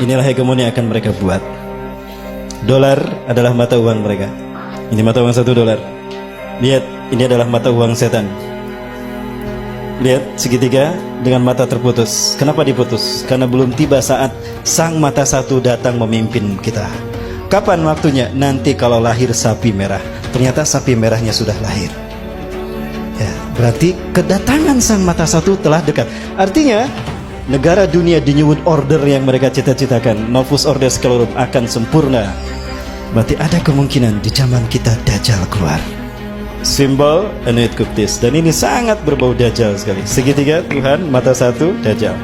Inilah hegemoni yang akan mereka buat. Dolar adalah mata uang mereka. Ini mata uang $1. Lihat, ini adalah mata uang setan. Lihat, segitiga dengan mata terputus. Kenapa diputus? Karena belum tiba saat sang mata satu datang memimpin kita. Kapan waktunya? Nanti kalau lahir sapi merah. Ternyata sapi merahnya sudah lahir. Ya, berarti kedatangan sang mata satu telah dekat. Artinya negara dunia di New World Order yang mereka cita-citakan, Novus Ordo Seclorum, akan sempurna. Berarti ada kemungkinan di zaman kita Dajjal keluar. Simbol Anuit Kuptis. Dan ini sangat berbau Dajjal sekali. Segitiga Tuhan, mata satu, Dajjal.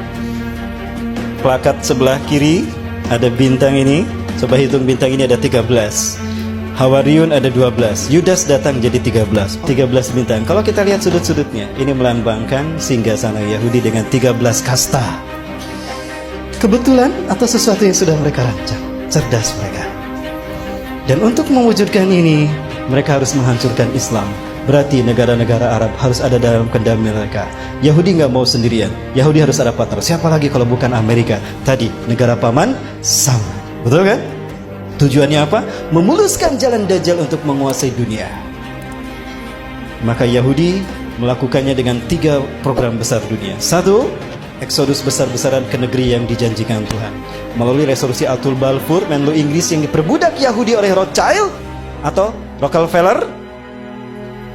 Plakat sebelah kiri ada bintang ini. Coba hitung bintang ini ada 13. Hawariun ada 12. Yudas datang jadi 13. 13 bintang. Kalau kita lihat sudut-sudutnya, ini melambangkan singgasana Yahudi dengan 13 kasta. Kebetulan atau sesuatu yang sudah mereka rancang. Cerdas mereka. Dan untuk mewujudkan ini, mereka harus menghancurkan Islam. Berarti negara-negara Arab harus ada dalam kendali mereka. Yahudi nggak mau sendirian. Yahudi harus ada partner. Siapa lagi kalau bukan Amerika? Tadi negara paman Sam. Betul kan? Tujuannya apa? Memuluskan jalan Dajjal untuk menguasai dunia. Maka Yahudi melakukannya dengan 3 program besar dunia. 1. Eksodus besar-besaran ke negeri yang dijanjikan Tuhan. Melalui resolusi Atul Balfour, Menlo Inggris yang diperbudak Yahudi oleh Rothschild atau Rockefeller.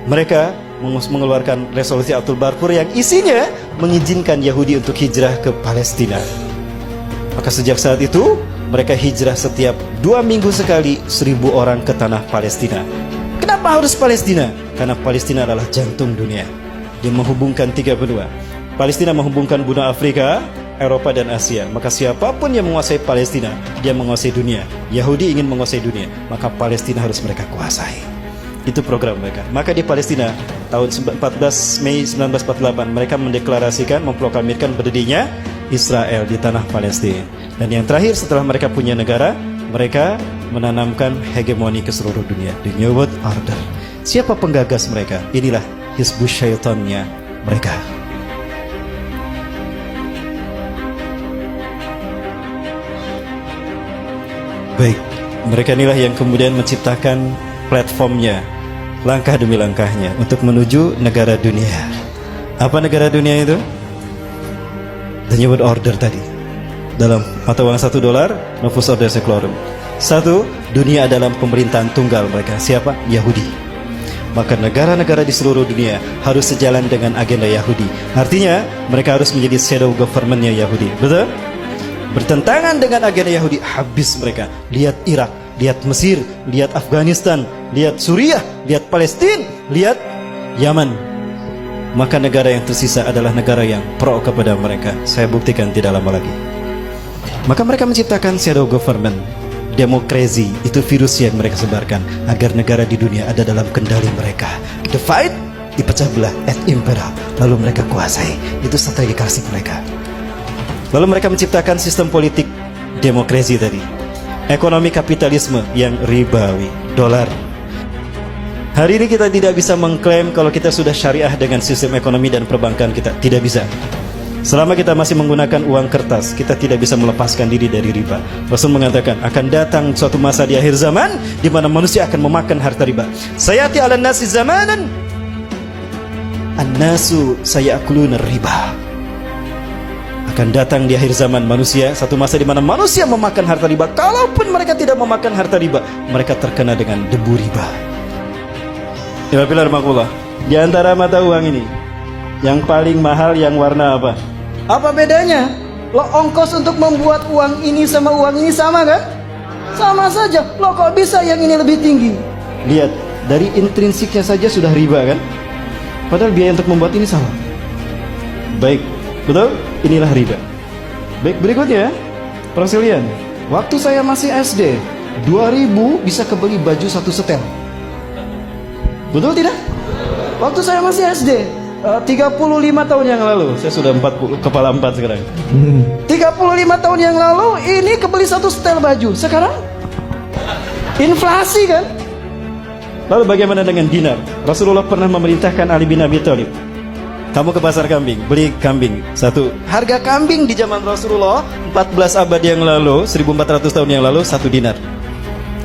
Mereka mengeluarkan resolusi Atul Balfour yang isinya mengizinkan Yahudi untuk hijrah ke Palestina. Maka sejak saat itu mereka hijrah setiap 2 minggu sekali 1.000 orang ke tanah Palestina. Kenapa harus Palestina? Karena Palestina adalah jantung dunia. Dia menghubungkan 3 benua. Palestina menghubungkan benua Afrika, Eropa dan Asia. Maka siapapun yang menguasai Palestina, dia menguasai dunia. Yahudi ingin menguasai dunia, maka Palestina harus mereka kuasai. Itu program mereka. Maka di Palestina tahun 14 Mei 1948 mereka mendeklarasikan, memproklamirkan berdirinya Israel di tanah Palestina. Dan yang terakhir setelah mereka punya negara, mereka menanamkan hegemoni ke seluruh dunia, the New World Order. Siapa penggagas mereka? Inilah Hizbus Syaitannya mereka. Baik, mereka inilah yang kemudian menciptakan platformnya, langkah demi langkahnya untuk menuju negara dunia. Apa negara dunia itu? The New World Order tadi. Dalam mata uang $1, Novus Ordo Seclorum. 1. Dunia dalam pemerintahan tunggal mereka. Siapa? Yahudi. Maka negara-negara di seluruh dunia harus sejalan dengan agenda Yahudi. Artinya mereka harus menjadi shadow government-nya Yahudi. Betul? Bertentangan dengan agenda Yahudi, habis mereka. Lihat Irak, lihat Mesir, lihat Afghanistan, lihat Suriah, lihat Palestina, lihat Yaman. Maka negara yang tersisa adalah negara yang pro kepada mereka. Saya buktikan tidak lama lagi. Maka mereka menciptakan shadow government. Demokrasi itu virus yang mereka sebarkan agar negara di dunia ada dalam kendali mereka. Divide, dipecah belah, et impera. Lalu mereka kuasai. Itu strategi klasik mereka. Lalu mereka menciptakan sistem politik demokrasi tadi. Ekonomi kapitalisme yang ribawi, dolar. Hari ini kita tidak bisa mengklaim kalau kita sudah syariah dengan sistem ekonomi dan perbankan kita. Tidak bisa. Selama kita masih menggunakan uang kertas, kita tidak bisa melepaskan diri dari riba. Rasul mengatakan akan datang suatu masa di akhir zaman di mana manusia akan memakan harta riba. Sayati 'alan nasi zamanan an-nasu sayakuluna riba. Akan datang di akhir zaman manusia satu masa di mana manusia memakan harta riba. Kalaupun mereka tidak memakan harta riba, mereka terkena dengan debu riba. Ya pilar makulah. Di antara mata uang ini, yang paling mahal yang warna apa? Apa bedanya? Lo ongkos untuk membuat uang ini sama uang ini sama kan? Sama saja. Lo kok bisa yang ini lebih tinggi? Lihat, dari intrinsiknya saja sudah riba kan? Padahal biaya untuk membuat ini sama. Baik, betul? Inilah riba. Baik, berikutnya perselisihan. Waktu saya masih SD, 2000 bisa kebeli baju 1 setel. Betul tidak? Waktu saya masih SD, 35 tahun yang lalu. Saya sudah 40, kepala 4 sekarang. 35 tahun yang lalu ini kebeli 1 setel baju. Sekarang inflasi kan? Lalu bagaimana dengan dinar? Rasulullah pernah memerintahkan Ali bin Abi Thalib Kamu ke pasar kambing, beli kambing satu. Harga kambing di zaman Rasulullah 14 abad yang lalu, 1400 tahun yang lalu, 1 dinar.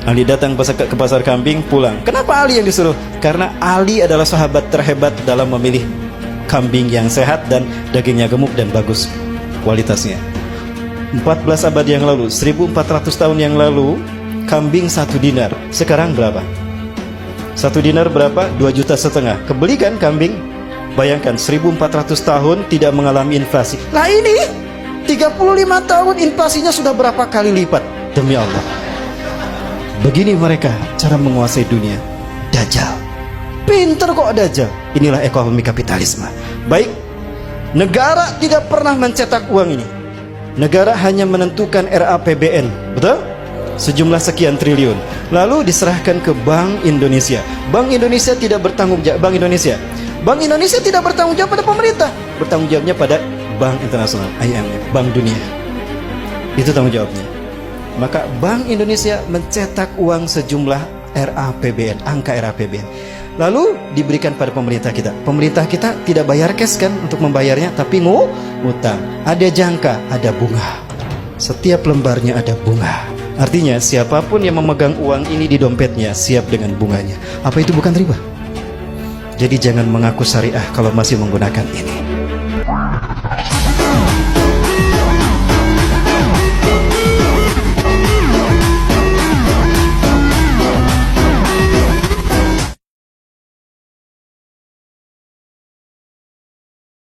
Ali datang ke pasar kambing, pulang. Kenapa Ali yang disuruh? Karena Ali adalah sahabat terhebat dalam memilih kambing yang sehat dan dagingnya gemuk dan bagus kualitasnya. 14 abad yang lalu, 1400 tahun yang lalu, kambing 1 dinar. Sekarang berapa? 1 dinar berapa? 2,5 juta. Kebelikan kambing? Bayangkan 1400 tahun tidak mengalami inflasi. Nah ini 35 tahun inflasinya sudah berapa kali lipat. Demi Allah. Begini mereka cara menguasai dunia. Dajjal. Pinter kok Dajjal. Inilah ekonomi kapitalisme. Baik, negara tidak pernah mencetak uang ini. Negara hanya menentukan RAPBN. Betul? Sejumlah sekian triliun. Lalu diserahkan ke Bank Indonesia. Bank Indonesia tidak bertanggung jawab. Bank Indonesia tidak bertanggung jawab pada pemerintah, bertanggung jawabnya pada Bank Internasional, IMF, Bank Dunia. Itu tanggung jawabnya. Maka Bank Indonesia mencetak uang sejumlah RAPBN, angka RAPBN. Lalu diberikan pada pemerintah kita. Pemerintah kita tidak bayar cash kan untuk membayarnya, tapi ngutang. Ada jangka, ada bunga. Setiap lembarnya ada bunga. Artinya siapapun yang memegang uang ini di dompetnya siap dengan bunganya. Apa itu bukan riba? Jadi jangan mengaku syariah kalau masih menggunakan ini.